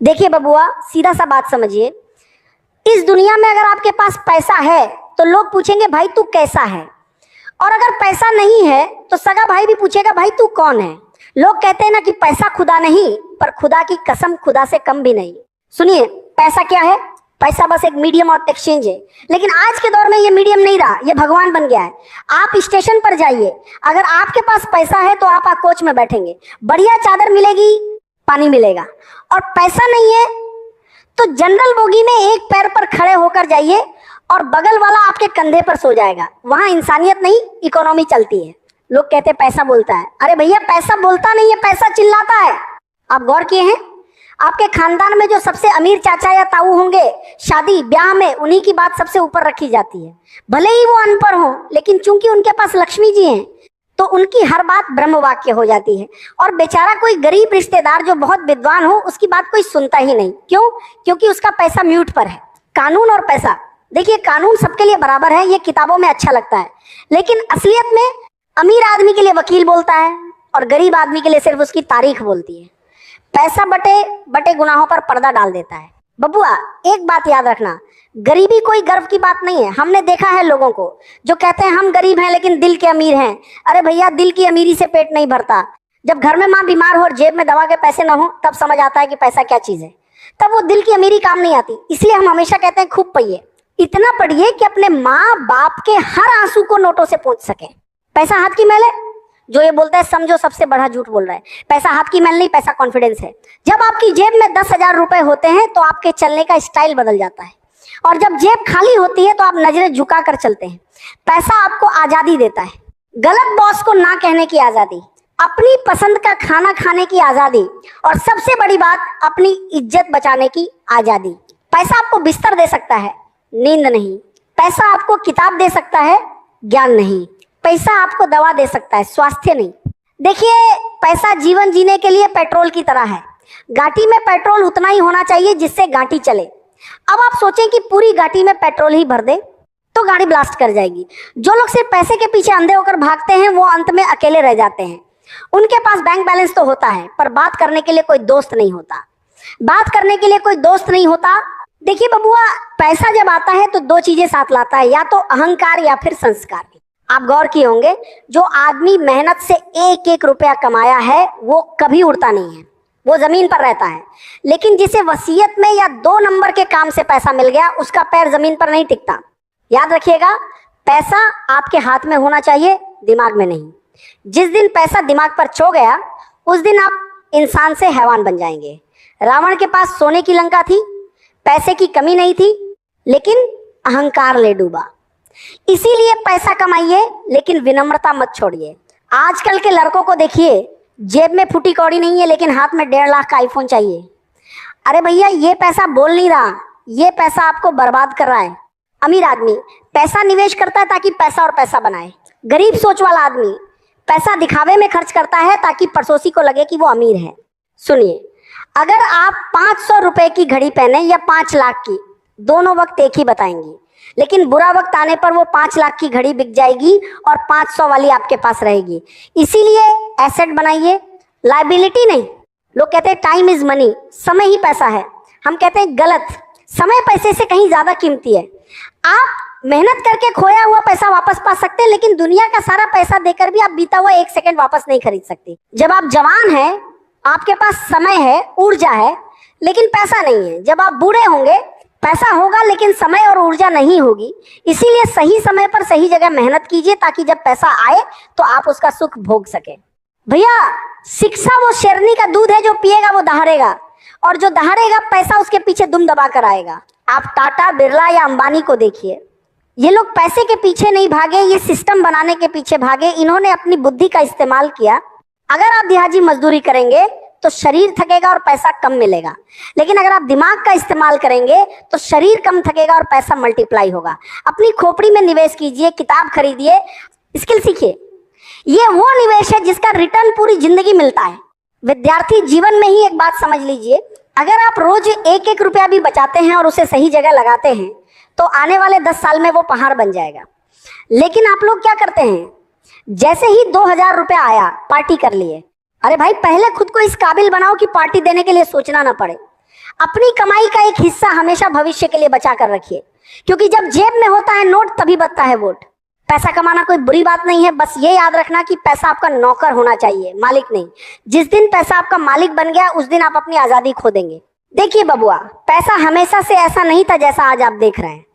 देखिए बबुआ, सीधा सा बात समझिए। इस दुनिया में अगर आपके पास पैसा है तो लोग पूछेंगे भाई तू कैसा है, और अगर पैसा नहीं है तो सगा भाई भी पूछेगा भाई तू कौन है। लोग कहते हैं ना कि पैसा खुदा नहीं, पर खुदा की कसम खुदा से कम भी नहीं। सुनिए, पैसा क्या है? पैसा बस एक मीडियम ऑफ एक्सचेंज है, लेकिन आज के दौर में ये मीडियम नहीं रहा, ये भगवान बन गया है। आप स्टेशन पर जाइए, अगर आपके पास पैसा है तो आप कोच में बैठेंगे, बढ़िया चादर मिलेगी, पानी मिलेगा। और पैसा नहीं है तो जनरल बोगी में एक पैर पर खड़े होकर जाइए और बगल वाला आपके कंधे पर सो जाएगा। वहां इंसानियत नहीं, इकोनॉमी चलती है। लोग कहते हैं पैसा बोलता है। अरे भैया, पैसा बोलता नहीं है, पैसा चिल्लाता है। आप गौर किए हैं? आपके खानदान में जो सबसे अमीर चाचा या ताऊ होंगे, शादी ब्याह में उन्हीं की बात सबसे ऊपर रखी जाती है। भले ही वो अनपढ़ हो, लेकिन चूंकि उनके पास लक्ष्मी जी हैं तो उनकी हर बात ब्रह्म वाक्य हो जाती है। और बेचारा कोई गरीब रिश्तेदार जो बहुत विद्वान हो, उसकी बात कोई सुनता ही नहीं। क्यों? क्योंकि उसका पैसा म्यूट पर है। कानून और पैसा, देखिए कानून सबके लिए बराबर है, ये किताबों में अच्छा लगता है, लेकिन असलियत में अमीर आदमी के लिए वकील बोलता है और गरीब आदमी के लिए सिर्फ उसकी तारीख बोलती है। पैसा बटे बटे गुनाहों पर पर्दा डाल देता है। बबुआ, एक बात याद रखना, गरीबी कोई गर्व की बात नहीं है। हमने देखा है लोगों को जो कहते हैं हम गरीब हैं लेकिन दिल के अमीर हैं। अरे भैया, दिल की अमीरी से पेट नहीं भरता। जब घर में माँ बीमार हो और जेब में दवा के पैसे ना हो, तब समझ आता है कि पैसा क्या चीज है, तब वो दिल की अमीरी काम नहीं आती। इसलिए हम हमेशा कहते हैं खूब पढ़िए, इतना पढ़िए कि अपने माँ बाप के हर आंसू को नोटों से पोंछ सके। पैसा हाथ की मैल है, जो ये बोलता है समझो सबसे बड़ा झूठ बोल रहा है। पैसा हाथ की मैल नहीं, पैसा कॉन्फिडेंस है। जब आपकी जेब में 10,000 रुपए होते हैं तो आपके चलने का स्टाइल बदल जाता है, और जब जेब खाली होती है तो आप नजरें झुका कर चलते हैं। पैसा आपको आजादी देता है, गलत बॉस को ना कहने की आजादी, अपनी पसंद का खाना खाने की आजादी, और सबसे बड़ी बात अपनी इज्जत बचाने की आजादी। पैसा आपको बिस्तर दे सकता है, नींद नहीं। पैसा आपको किताब दे सकता है, ज्ञान नहीं। पैसा आपको दवा दे सकता है, स्वास्थ्य नहीं। देखिए, पैसा जीवन जीने के लिए पेट्रोल की तरह है। गाड़ी में पेट्रोल उतना ही होना चाहिए जिससे गाड़ी चले। अब आप सोचें कि पूरी गाड़ी में पेट्रोल ही भर दे तो गाड़ी ब्लास्ट कर जाएगी। जो लोग सिर्फ पैसे के पीछे अंधे होकर भागते हैं वो अंत में अकेले रह जाते हैं। उनके पास बैंक बैलेंस तो होता है, पर बात करने के लिए कोई दोस्त नहीं होता। बात करने के लिए कोई दोस्त नहीं होता। देखिए बबुआ, पैसा जब आता है तो दो चीजें साथ लाता है, या तो अहंकार या फिर संस्कार। आप गौर किए होंगे, जो आदमी मेहनत से एक एक रुपया कमाया है वो कभी उड़ता नहीं है, वो जमीन पर रहता है। लेकिन जिसे वसीयत में या 2 नंबर के काम से पैसा मिल गया, उसका पैर जमीन पर नहीं टिकता। याद रखिएगा, पैसा आपके हाथ में होना चाहिए, दिमाग में नहीं। जिस दिन पैसा दिमाग पर छो गया, उस दिन आप इंसान से हैवान बन जाएंगे। रावण के पास सोने की लंका थी, पैसे की कमी नहीं थी, लेकिन अहंकार ले डूबा। इसीलिए पैसा कमाइए, लेकिन विनम्रता मत छोड़िए। आजकल के लड़कों को देखिए, जेब में फूटी कौड़ी नहीं है लेकिन हाथ में 1.5 लाख का आईफोन चाहिए। अरे भैया, ये पैसा बोल नहीं रहा, ये पैसा आपको बर्बाद कर रहा है। अमीर आदमी पैसा निवेश करता है ताकि पैसा और पैसा बनाए। गरीब सोच वाला आदमी पैसा दिखावे में खर्च करता है ताकि पड़ोसी को लगे कि वो अमीर है। सुनिए, अगर आप 500 रुपए की घड़ी पहने या 5 लाख की, दोनों वक्त एक ही बताएंगी, लेकिन बुरा वक्त आने पर वो 5 लाख की घड़ी बिक जाएगी और 500 वाली आपके पास रहेगी। इसीलिए एसेट बनाइए, लायबिलिटी नहीं। लोग कहते हैं टाइम इज मनी, समय ही पैसा है। हम कहते हैं गलत, समय पैसे से कहीं ज्यादा कीमती है। आप मेहनत करके खोया हुआ पैसा वापस पा सकते हैं, लेकिन दुनिया का सारा पैसा देकर भी आप बीता हुआ 1 सेकंड वापस नहीं खरीद सकते। जब आप जवान हैं, आपके पास समय है, ऊर्जा है, लेकिन पैसा नहीं है। जब आप बूढ़े होंगे, पैसा होगा लेकिन समय और ऊर्जा नहीं होगी। इसीलिए सही समय पर सही जगह मेहनत कीजिए, ताकि जब पैसा आए तो आप उसका सुख भोग सके। भैया, शिक्षा वो शेरनी का दूध है, जो पिएगा वो दहाड़ेगा, और जो दहाड़ेगा पैसा उसके पीछे दुम दबा कर आएगा। आप टाटा, बिरला या अंबानी को देखिए, ये लोग पैसे के पीछे नहीं भागे, ये सिस्टम बनाने के पीछे भागे। इन्होंने अपनी बुद्धि का इस्तेमाल किया। अगर आप दिहाड़ी मजदूरी करेंगे तो शरीर थकेगा और पैसा कम मिलेगा, लेकिन अगर आप दिमाग का इस्तेमाल करेंगे तो शरीर कम थकेगा और पैसा मल्टीप्लाई होगा। अपनी खोपड़ी में निवेश कीजिए, किताब खरीदिए, स्किल सीखिए। ये वो निवेश है जिसका रिटर्न पूरी जिंदगी मिलता है। विद्यार्थी जीवन में ही एक बात समझ लीजिए, अगर आप रोज 1-1 रुपया भी बचाते हैं और उसे सही जगह लगाते हैं तो आने वाले 10 साल में वो पहाड़ बन जाएगा। लेकिन आप लोग क्या करते हैं, जैसे ही 2000 रुपया आया, पार्टी कर लिए। अरे भाई, पहले खुद को इस काबिल बनाओ कि पार्टी देने के लिए सोचना ना पड़े। अपनी कमाई का एक हिस्सा हमेशा भविष्य के लिए बचा कर रखिए, क्योंकि जब जेब में होता है नोट तभी बचता है वोट। पैसा कमाना कोई बुरी बात नहीं है, बस ये याद रखना कि पैसा आपका नौकर होना चाहिए, मालिक नहीं। जिस दिन पैसा आपका मालिक बन गया उस दिन आप अपनी आजादी खो देंगे। देखिए बबुआ, पैसा हमेशा से ऐसा नहीं था जैसा आज आप देख रहे हैं।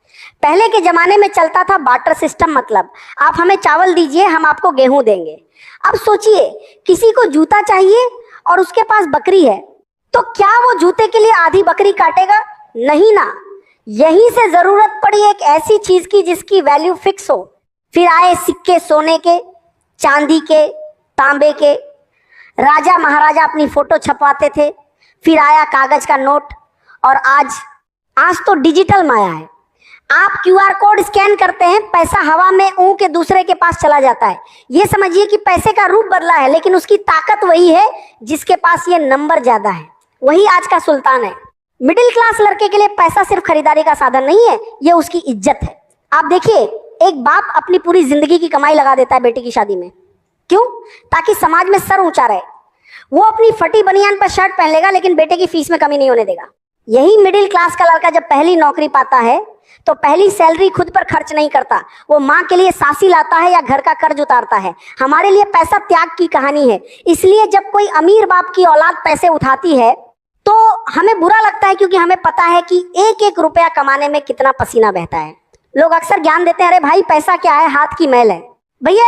पहले के जमाने में चलता था बार्टर सिस्टम, मतलब आप हमें चावल दीजिए हम आपको गेहूं देंगे। अब सोचिए, किसी को जूता चाहिए और उसके पास बकरी है, तो क्या वो जूते के लिए आधी बकरी काटेगा? नहीं ना। यहीं से जरूरत पड़ी एक ऐसी चीज की जिसकी वैल्यू फिक्स हो। फिर आए सिक्के सोने के, चांदी के, तांबे के। राजा महाराजा अपनी फोटो छपवाते थे। फिर आया कागज का नोट, और आज तो डिजिटल माया है। आप क्यूआर कोड स्कैन करते हैं, पैसा हवा में ऊ के दूसरे के पास चला जाता है। ये समझिए कि पैसे का रूप बदला है, लेकिन उसकी ताकत वही है जिसके पास ये नंबर ज्यादा है, वही आज का सुल्तान है। मिडिल क्लास लड़के के लिए पैसा सिर्फ खरीदारी का साधन नहीं है, ये उसकी इज्जत है। आप देखिए, एक बाप अपनी पूरी जिंदगी की कमाई लगा देता है बेटी की शादी में। क्यों? ताकि समाज में सर ऊंचा रहे। वो अपनी फटी बनियान पर शर्ट पहन लेगा, लेकिन बेटे की फीस में कमी नहीं होने देगा। यही मिडिल क्लास का लड़का जब पहली नौकरी पाता है तो पहली सैलरी खुद पर खर्च नहीं करता, वो माँ के लिए सासी लाता है या घर का कर्ज उतारता है। हमारे लिए पैसा त्याग की कहानी है। इसलिए जब कोई अमीर बाप की औलाद पैसे उठाती है तो हमें बुरा लगता है, क्योंकि हमें पता है कि एक एक रुपया कमाने में कितना पसीना बहता है। लोग अक्सर ज्ञान देते हैं, अरे भाई पैसा क्या है, हाथ की मैल है। भैया,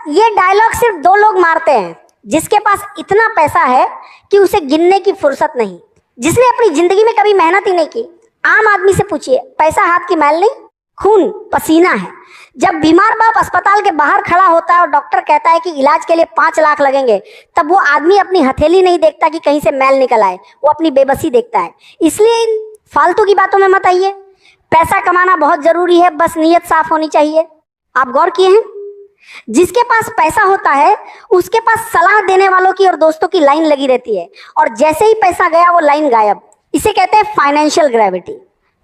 ये डायलॉग सिर्फ दो लोग मारते हैं, जिसके पास इतना पैसा है कि उसे गिनने की फुर्सत नहीं, जिसने अपनी जिंदगी में कभी मेहनत ही नहीं की। आम आदमी से पूछिए, पैसा हाथ की मैल नहीं, खून पसीना है। जब बीमार बाप अस्पताल के बाहर खड़ा होता है और डॉक्टर कहता है कि इलाज के लिए 5 लाख लगेंगे, तब वो आदमी अपनी हथेली नहीं देखता कि कहीं से मैल निकल आए, वो अपनी बेबसी देखता है। इसलिए इन फालतू की बातों में मत आइए। पैसा कमाना बहुत जरूरी है, बस नीयत साफ होनी चाहिए। आप गौर किए हैं, जिसके पास पैसा होता है उसके पास सलाह देने वालों की और दोस्तों की लाइन लगी रहती है, और जैसे ही पैसा गया वो लाइन गायब। इसे कहते हैं फाइनेंशियल ग्रेविटी।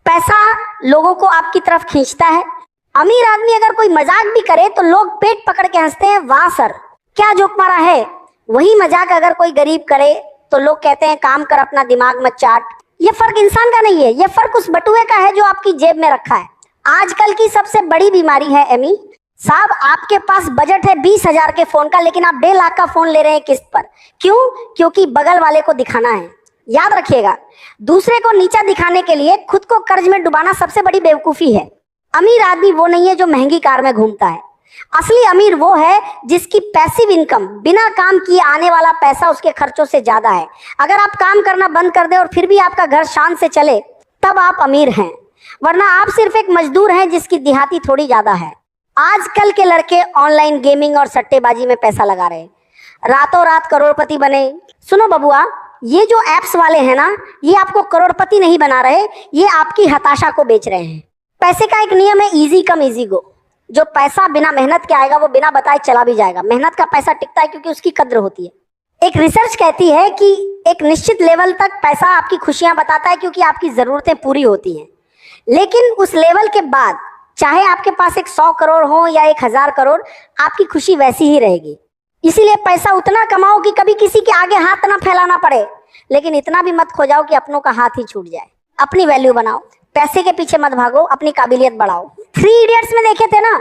पैसा लोगों को आपकी तरफ खींचता है। अमीर आदमी अगर कोई मजाक भी करे तो लोग पेट पकड़ के हंसते हैं, वाह सर क्या जोक मारा है। वही मजाक अगर कोई गरीब करे तो लोग कहते हैं काम कर, अपना दिमाग मत चाट। ये फर्क इंसान का नहीं है, ये फर्क उस बटुए का है जो आपकी जेब में रखा है। आजकल की सबसे बड़ी बीमारी है एमी साहब, आपके पास बजट है 20,000 के फोन का, लेकिन आप 1.5 लाख का फोन ले रहे हैं किस्त पर। क्यों? क्योंकि बगल वाले को दिखाना है। याद रखिएगा, दूसरे को नीचा दिखाने के लिए खुद को कर्ज में डुबाना सबसे बड़ी बेवकूफी है। अमीर आदमी वो नहीं है जो महंगी कार में घूमता है। असली अमीर वो है जिसकी पैसिव इनकम, बिना काम किए आने वाला पैसा उसके खर्चों से ज्यादा है। अगर आप काम करना बंद कर दे और फिर भी आपका घर शान से चले, तब आप अमीर हैं, वरना आप सिर्फ एक मजदूर हैं जिसकी दिहाती थोड़ी ज्यादा है। आजकल के लड़के ऑनलाइन गेमिंग और सट्टेबाजी में पैसा लगा रहे हैं, रातों रात करोड़पति बने। सुनो बबुआ, ये जो एप्स वाले हैं ना, ये आपको करोड़पति नहीं बना रहे, ये आपकी हताशा को बेच रहे हैं। पैसे का एक नियम है, इजी कम इजी गो। जो पैसा बिना मेहनत के आएगा वो बिना बताए चला भी जाएगा। मेहनत का पैसा टिकता है क्योंकि उसकी कद्र होती है। एक रिसर्च कहती है कि एक निश्चित लेवल तक पैसा आपकी खुशियां बताता है, क्योंकि आपकी जरूरतें पूरी होती हैं। लेकिन उस लेवल के बाद चाहे आपके पास एक 100 करोड़ हो या 1000 करोड़, आपकी खुशी वैसी ही रहेगी। इसीलिए पैसा उतना कमाओ कि कभी किसी के आगे हाथ ना फैलाना पड़े, लेकिन इतना भी मत खो जाओ कि अपनों का हाथ ही छूट जाए। अपनी वैल्यू बनाओ, पैसे के पीछे मत भागो, अपनी काबिलियत बढ़ाओ। 3 इडियट्स में देखे थे ना,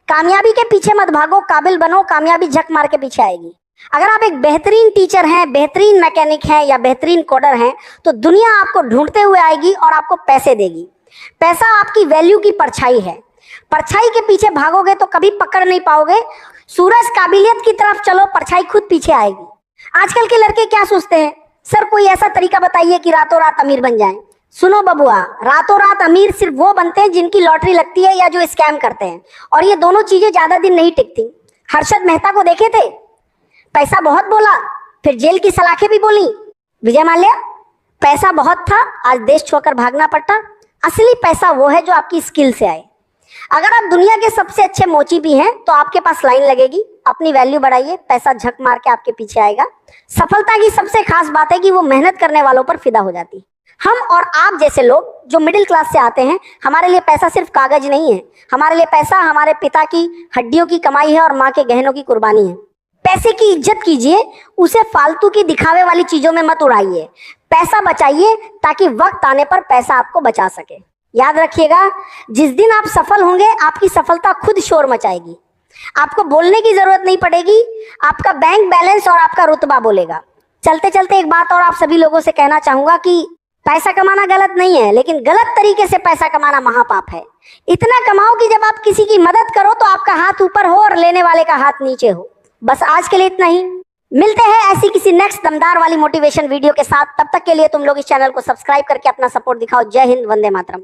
कामयाबी के पीछे मत भागो, काबिल बनो, कामयाबी झक मार के पीछे आएगी। अगर आप एक बेहतरीन टीचर हैं, बेहतरीन मैकेनिक हैं या बेहतरीन कोडर हैं, तो दुनिया आपको ढूंढते हुए आएगी और आपको पैसे देगी। पैसा आपकी वैल्यू की परछाई है। परछाई के पीछे भागोगे तो कभी पकड़ नहीं पाओगे। सूरज काबिलियत की तरफ चलो, परछाई खुद पीछे आएगी। आजकल के लड़के क्या सोचते हैं, सर कोई ऐसा तरीका बताइए कि रातों रात अमीर बन जाएं। सुनो बबुआ, रातों रात अमीर सिर्फ वो बनते हैं जिनकी लॉटरी लगती है या जो स्कैम करते हैं, और ये दोनों चीजें ज्यादा दिन नहीं टिकती। हर्षद मेहता को देखे थे, पैसा बहुत बोला, फिर जेल की सलाखें भी बोली। विजय माल्या, पैसा बहुत था, आज देश छोड़कर भागना पड़ता। असली पैसा वो है जो आपकी स्किल से आए। अगर आप दुनिया के सबसे अच्छे मोची भी हैं तो आपके पास लाइन लगेगी। अपनी वैल्यू बढ़ाइए, पैसा झक मार के आपके पीछे आएगा। सफलता की सबसे खास बात है कि वो मेहनत करने वालों पर फिदा हो जाती। हम और आप जैसे लोग जो मिडिल क्लास से आते हैं, हमारे लिए पैसा सिर्फ कागज नहीं है। हमारे लिए पैसा हमारे पिता की हड्डियों की कमाई है और माँ के गहनों की कुर्बानी है। पैसे की इज्जत कीजिए, उसे फालतू की दिखावे वाली चीजों में मत उड़ाइए। पैसा बचाइए ताकि वक्त आने पर पैसा आपको बचा सके। याद रखिएगा, जिस दिन आप सफल होंगे आपकी सफलता खुद शोर मचाएगी, आपको बोलने की जरूरत नहीं पड़ेगी, आपका बैंक बैलेंस और आपका रुतबा बोलेगा। चलते चलते एक बात और आप सभी लोगों से कहना चाहूंगा कि पैसा कमाना गलत नहीं है, लेकिन गलत तरीके से पैसा कमाना महापाप है। इतना कमाओ कि जब आप किसी की मदद करो तो आपका हाथ ऊपर हो और लेने वाले का हाथ नीचे हो। बस आज के लिए इतना ही, मिलते हैं ऐसी किसी नेक्स्ट दमदार वाली मोटिवेशन वीडियो के साथ। तब तक के लिए तुम लोग इस चैनल को सब्सक्राइब करके अपना सपोर्ट दिखाओ। जय हिंद, वंदे मातरम।